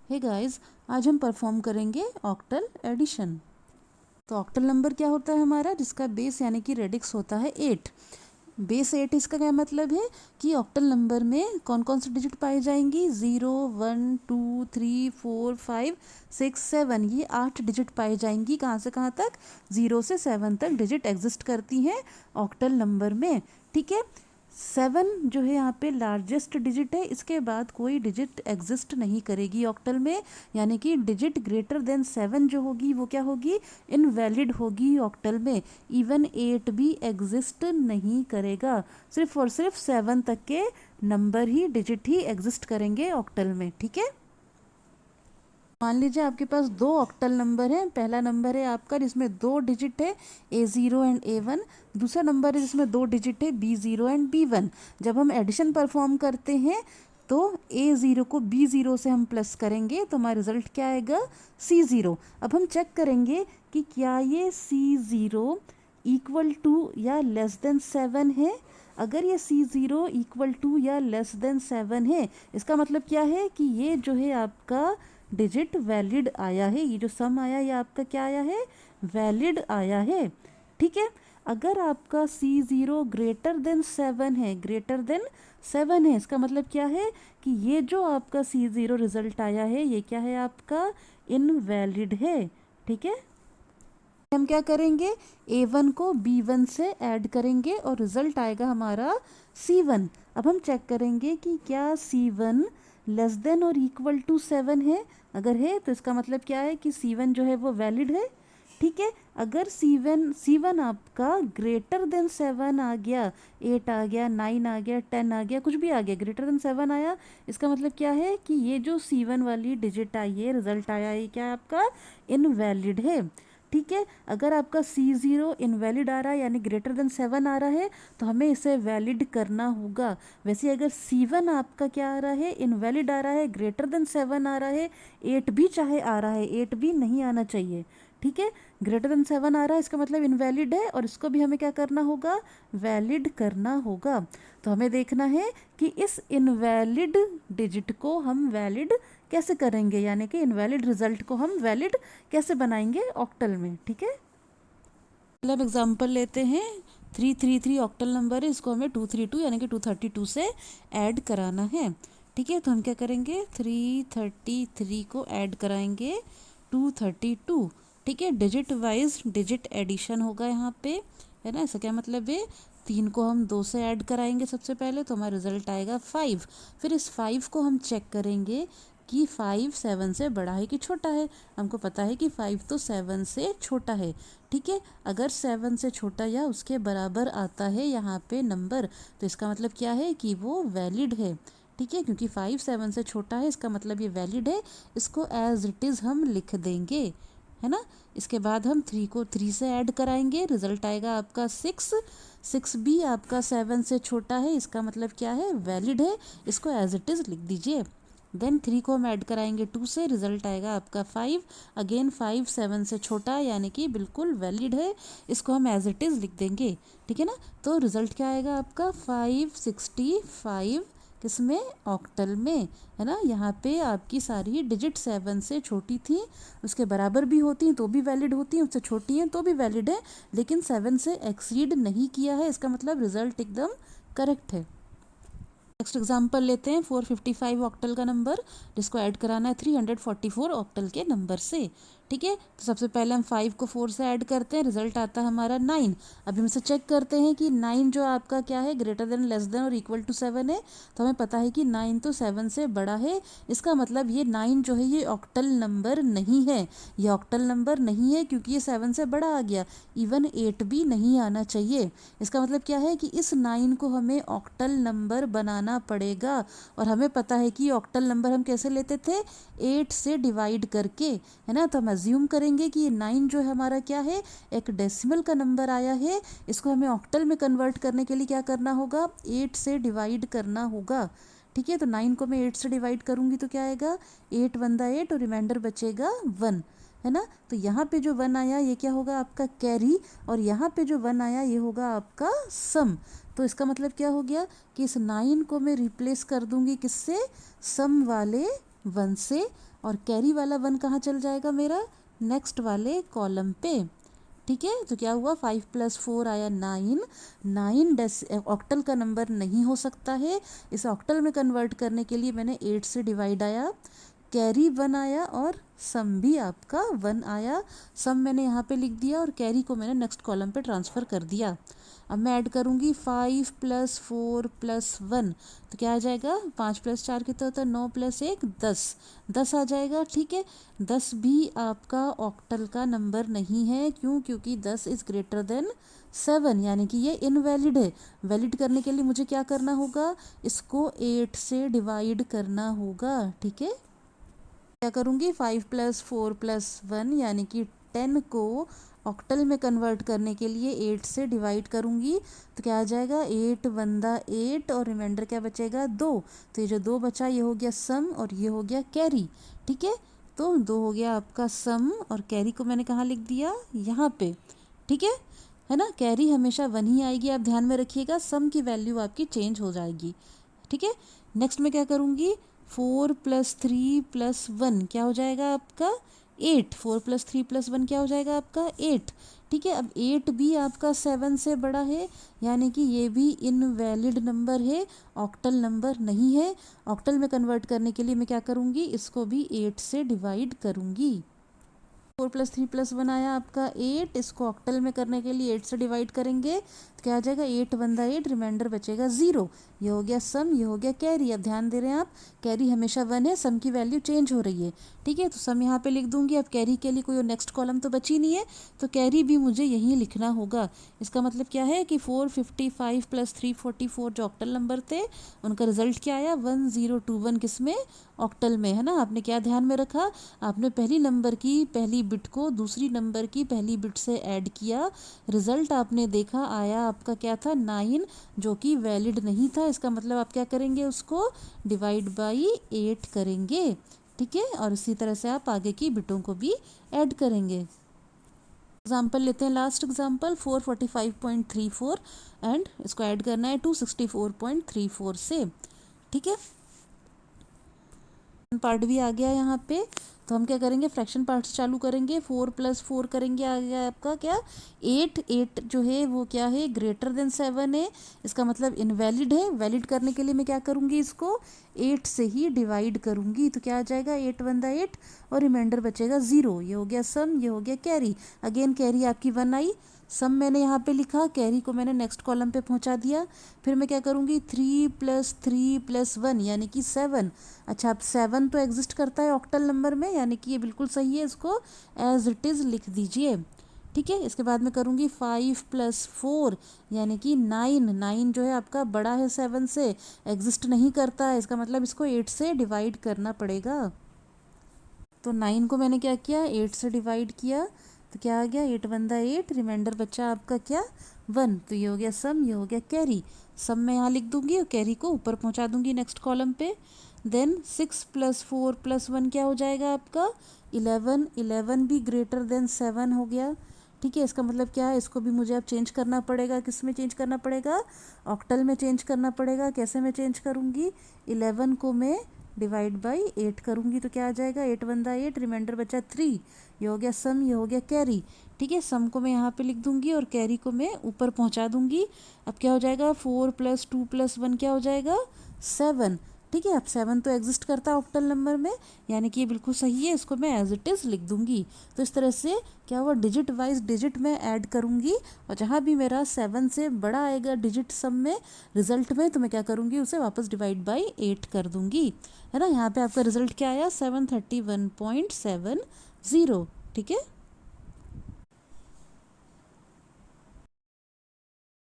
Hey guys, आज हम perform करेंगे ऑक्टल एडिशन। तो ऑक्टल नंबर क्या होता है हमारा, जिसका बेस यानी कि रेडिक्स होता है 8। बेस 8 इसका क्या मतलब है कि ऑक्टल नंबर में कौन कौन सी डिजिट पाई जाएंगी, 0 1 2 3 4 5 6 7, ये 8 डिजिट पाई जाएंगी। कहाँ से कहाँ तक, 0 से 7 तक डिजिट एग्जिस्ट करती हैं ऑक्टल नंबर में। ठीक है, 7 जो है यहाँ पे लार्जेस्ट डिजिट है, इसके बाद कोई डिजिट एग्जिस्ट नहीं करेगी ऑक्टल में, यानी कि डिजिट ग्रेटर देन 7 जो होगी वो क्या होगी, इनवैलिड होगी ऑक्टल में। इवन 8 भी एग्जिस्ट नहीं करेगा, सिर्फ और सिर्फ 7 तक के नंबर ही, डिजिट ही एग्जिस्ट करेंगे ऑक्टल में। ठीक है, मान लीजिए आपके पास दो ऑक्टल नंबर है। पहला नंबर है आपका जिसमें 2 डिजिट है, A0 एंड A1। दूसरा नंबर है जिसमें 2 डिजिट है, B0 एंड B1। जब हम एडिशन परफॉर्म करते हैं तो A0 को B0 से हम प्लस करेंगे तो हमारा रिजल्ट क्या आएगा, C0। अब हम चेक करेंगे कि क्या ये C0 इक्वल टू या लेस देन 7 है। अगर ये C0 इक्वल टू या लेस देन 7 है, इसका मतलब क्या है कि ये जो है आपका डिजिट वैलिड आया है। ये जो सम आया ये आपका क्या आया है, वैलिड आया है। ठीक है, अगर आपका C0 ग्रेटर देन 7 है, ग्रेटर देन 7 है, इसका मतलब क्या है कि ये जो आपका C0 रिजल्ट आया है ये क्या है, आपका इनवैलिड है। ठीक है, हम क्या करेंगे, A1 को B1 से ऐड करेंगे और रिजल्ट आएगा हमारा C1। अब हम चेक करेंगे कि क्या C1 लेस देन और इक्वल टू 7 है। अगर है तो इसका मतलब क्या है कि C1 जो है वो वैलिड है। ठीक है, अगर C1 आपका ग्रेटर देन 7 आ गया, 8 आ गया, 9 आ गया, 10 आ गया, कुछ भी आ गया, ग्रेटर देन 7 आया, इसका मतलब क्या है कि ये जो C1 वाली डिजिट आई है, रिजल्ट आया है, क्या आपका इनवैलिड है। ठीक है, अगर आपका C0 इनवैलिड आ रहा है यानी ग्रेटर देन 7 आ रहा है तो हमें इसे वैलिड करना होगा। वैसे अगर C1 आपका क्या आ रहा है, इनवैलिड आ रहा है, ग्रेटर देन 7 आ रहा है, 8 भी चाहे आ रहा है, 8 भी नहीं आना चाहिए। ठीक है, ग्रेटर देन 7 आ रहा है इसका मतलब इनवैलिड है और इसको भी हमें क्या करना होगा, वैलिड करना होगा। तो हमें देखना है कि इस इनवैलिड डिजिट को हम वैलिड कैसे करेंगे, यानी कि इनवैलिड रिजल्ट को हम वैलिड कैसे बनाएंगे ऑक्टल में। ठीक है, मतलब एग्जांपल लेते हैं, 333 ऑक्टल नंबर है, इसको हमें 232 यानी कि 232 से ऐड कराना है। ठीक है, तो हम क्या करेंगे, 333 को ऐड कराएंगे 232। ठीक है, डिजिट वाइज डिजिट एडिशन होगा यहाँ पे, है ना। ऐसा क्या मतलब है, 3 को हम 2 से ऐड कराएंगे सबसे पहले तो हमारा रिजल्ट आएगा 5। फिर इस 5 को हम चेक करेंगे कि 5 7 से बड़ा है कि छोटा है। हमको पता है कि 5 तो 7 से छोटा है। ठीक है, अगर 7 से छोटा या उसके बराबर आता है यहाँ पे नंबर, तो इसका मतलब क्या है कि वो वैलिड है। ठीक है, क्योंकि 5 7 से छोटा है इसका मतलब ये वैलिड है। इसको एज इट इज़ हम लिख देंगे, है ना। इसके बाद हम 3 को 3 से ऐड कराएंगे, रिजल्ट आएगा आपका 6। 6 भी आपका 7 से छोटा है, इसका मतलब क्या है, वैलिड है। इसको एज इट इज़ लिख दीजिए। देन 3 को हम ऐड कराएंगे 2 से, रिजल्ट आएगा आपका 5। अगेन 5 7 से छोटा है यानी कि बिल्कुल वैलिड है, इसको हम एज इट इज़ लिख देंगे। ठीक है ना, तो रिजल्ट क्या आएगा आपका 565 किसमें, ऑक्टल में, है ना। यहाँ पे आपकी सारी डिजिट 7 से छोटी थी, उसके बराबर भी होती हैं तो भी वैलिड होती हैं, उससे छोटी हैं तो भी वैलिड है, लेकिन 7 से एक्सीड नहीं किया है, इसका मतलब रिजल्ट एकदम करेक्ट है। नेक्स्ट एग्जांपल लेते हैं, 455 ऑक्टल का नंबर, जिसको ऐड कराना है 344 ऑक्टल के नंबर से। ठीक है, तो सबसे पहले हम 5 को 4 से ऐड करते हैं, रिजल्ट आता है हमारा 9। अभी हम इसे चेक करते हैं कि 9 जो आपका क्या है, ग्रेटर देन, लेस देन और इक्वल टू 7 है। तो हमें पता है कि 9 तो 7 से बड़ा है, इसका मतलब ये 9 जो है ये ऑक्टल नंबर नहीं है। ये ऑक्टल नंबर नहीं है क्योंकि ये 7 से बड़ा आ गया। इवन 8 भी नहीं आना चाहिए। इसका मतलब क्या है कि इस 9 को हमें ऑक्टल नंबर बनाना पड़ेगा। और हमें पता है कि ऑक्टल नंबर हम कैसे लेते थे, 8 से डिवाइड करके, है ना। तो हम अज्यूम करेंगे कि ये 9 जो है हमारा क्या है, एक डेसिमल का नंबर आया है। इसको हमें ऑक्टल में कन्वर्ट करने के लिए क्या करना होगा, 8 से डिवाइड करना होगा। ठीक है, तो 9 को मैं 8 से डिवाइड करूंगी तो क्या आएगा, 8 1 8 और रिमाइंडर बचेगा 1, है ना। तो यहाँ पे जो 1 आया ये क्या होगा, आपका कैरी, और यहाँ पे जो 1 आया ये होगा आपका सम। तो इसका मतलब क्या हो गया कि इस 9 को मैं रिप्लेस कर दूंगी किससे, सम वाले 1 से, और कैरी वाला 1 कहाँ चल जाएगा मेरा, नेक्स्ट वाले कॉलम पे। ठीक है, तो क्या हुआ, 5 + 4 आया 9। 9 ऑक्टल का नंबर नहीं हो सकता है, इस ऑक्टल में कन्वर्ट करने के लिए मैंने 8 से डिवाइड आया, कैरी 1 आया और सम भी आपका 1 आया। सम मैंने यहाँ पे लिख दिया और कैरी को मैंने नेक्स्ट कॉलम पे ट्रांसफ़र कर दिया। अब मैं ऐड करूँगी 5 + 4 + 1, तो क्या आ जाएगा, 5 + 4 कितना होता है, 9 + 1 10, 10 आ जाएगा। ठीक है, 10 भी आपका ऑक्टल का नंबर नहीं है, क्यों, क्योंकि 10 इज़ ग्रेटर देन 7, यानी कि ये इनवैलिड है। वैलिड करने के लिए मुझे क्या करना होगा, इसको 8 से डिवाइड करना होगा। ठीक है, क्या करूँगी, 5 + 4 + 1 यानी कि 10 को ऑक्टल में कन्वर्ट करने के लिए 8 से डिवाइड करूँगी, तो क्या आ जाएगा, 8 1 8 और रिमाइंडर क्या बचेगा, 2। तो ये जो 2 बचा ये हो गया सम और ये हो गया कैरी। ठीक है, तो 2 हो गया आपका सम और कैरी को मैंने कहाँ लिख दिया, यहाँ पे। ठीक है ना, कैरी हमेशा 1 ही आएगी, आप ध्यान में रखिएगा, सम की वैल्यू आपकी चेंज हो जाएगी। ठीक है, नेक्स्ट मैं क्या करूँगी, 4 + 3 + 1 क्या हो जाएगा आपका 8। 4 + 3 + 1 क्या हो जाएगा आपका 8। ठीक है, अब 8 भी आपका 7 से बड़ा है, यानी कि ये भी इनवैलिड नंबर है, ऑक्टल नंबर नहीं है। ऑक्टल में कन्वर्ट करने के लिए मैं क्या करूँगी, इसको भी 8 से डिवाइड करूँगी। 4 + 3 + 1 आया आपका 8, इसको ऑक्टल में करने के लिए 8 से डिवाइड करेंगे, तो क्या आ जाएगा, 8 1 8, रिमाइंडर बचेगा 0। ये हो गया सम, ये हो गया कैरी। अब ध्यान दे रहे हैं आप, कैरी हमेशा 1 है, सम की वैल्यू चेंज हो रही है। ठीक है, तो सम यहाँ पे लिख दूंगी। अब कैरी के लिए कोई नेक्स्ट कॉलम तो बची नहीं है, तो कैरी भी मुझे यहीं लिखना होगा। इसका मतलब क्या है कि 455 + 344 जो ऑक्टल नंबर थे, उनका रिजल्ट क्या आया, 1021, किसमें, ऑक्टल में, है ना। आपने क्या ध्यान में रखा, आपने पहली नंबर की पहली बिट को दूसरी नंबर की पहली बिट से ऐड किया, रिजल्ट आपने देखा आया आपका क्या था, 9, जो कि वैलिड नहीं था। इसका मतलब आप क्या करेंगे, उसको डिवाइड बाई 8 करेंगे। ठीक है, और इसी तरह से आप आगे की बिटों को भी ऐड करेंगे। एग्जाम्पल लेते हैं, लास्ट एग्जाम्पल 445.34 एंड इसको ऐड करना है 264.34 से। ठीक है, पार्ट भी आ गया यहाँ पे, तो हम क्या करेंगे, फ्रैक्शन पार्ट से चालू करेंगे। 4 + 4 करेंगे, आ गया आपका क्या, 8 जो है वो क्या है, ग्रेटर देन 7 है, इसका मतलब इनवैलिड है। वैलिड करने के लिए मैं क्या करूँगी, इसको 8 से ही डिवाइड करूँगी, तो क्या आ जाएगा, 8 1 8 और रिमाइंडर बचेगा 0। ये हो गया सम, ये हो गया कैरी। अगेन कैरी आपकी 1 आई, सम मैंने यहाँ पे लिखा, कैरी को मैंने नेक्स्ट कॉलम पे पहुँचा दिया। फिर मैं क्या करूँगी, 3 + 3 + 1 यानी कि 7। अच्छा, अब 7 तो एग्जिस्ट करता है ऑक्टल नंबर में, यानी कि ये बिल्कुल सही है, इसको एज इट इज़ लिख दीजिए। ठीक है, इसके बाद मैं करूँगी 5 + 4 यानी कि 9। 9 जो है आपका बड़ा है 7 से, एग्जिस्ट नहीं करता है, इसका मतलब इसको 8 से डिवाइड करना पड़ेगा। तो 9 को मैंने क्या किया, 8 से डिवाइड किया, तो क्या आ गया, 8 1 8, रिमाइंडर बचा आपका क्या, 1। तो ये हो गया सम, ये हो गया कैरी। सम मैं यहाँ लिख दूंगी और कैरी को ऊपर पहुँचा दूंगी नेक्स्ट कॉलम पे। देन 6 + 4 + 1 क्या हो जाएगा आपका 11। 11 भी ग्रेटर देन 7 हो गया। ठीक है, इसका मतलब क्या है, इसको भी मुझे अब चेंज करना पड़ेगा। किस में चेंज करना पड़ेगा, ऑक्टल में चेंज करना पड़ेगा। कैसे मैं चेंज करूँगी, 11 को मैं डिवाइड बाई 8 करूँगी, तो क्या आ जाएगा, 8 1 8, रिमाइंडर बचा 3। ये हो गया सम, ये हो गया कैरी। ठीक है, सम को मैं यहाँ पे लिख दूंगी और कैरी को मैं ऊपर पहुँचा दूंगी। अब क्या हो जाएगा, 4 + 2 + 1 क्या हो जाएगा, 7। ठीक है, अब 7 तो एग्जिस्ट करता है ऑक्टल नंबर में, यानी कि ये बिल्कुल सही है, इसको मैं एज इट इज़ लिख दूंगी। तो इस तरह से क्या हुआ, डिजिट वाइज डिजिट में ऐड करूंगी, और जहाँ भी मेरा 7 से बड़ा आएगा डिजिट सम में, रिजल्ट में, तो मैं क्या करूंगी, उसे वापस डिवाइड बाई 8 कर दूंगी, है ना। यहाँ पे आपका रिजल्ट क्या आया, 731.70। ठीक है।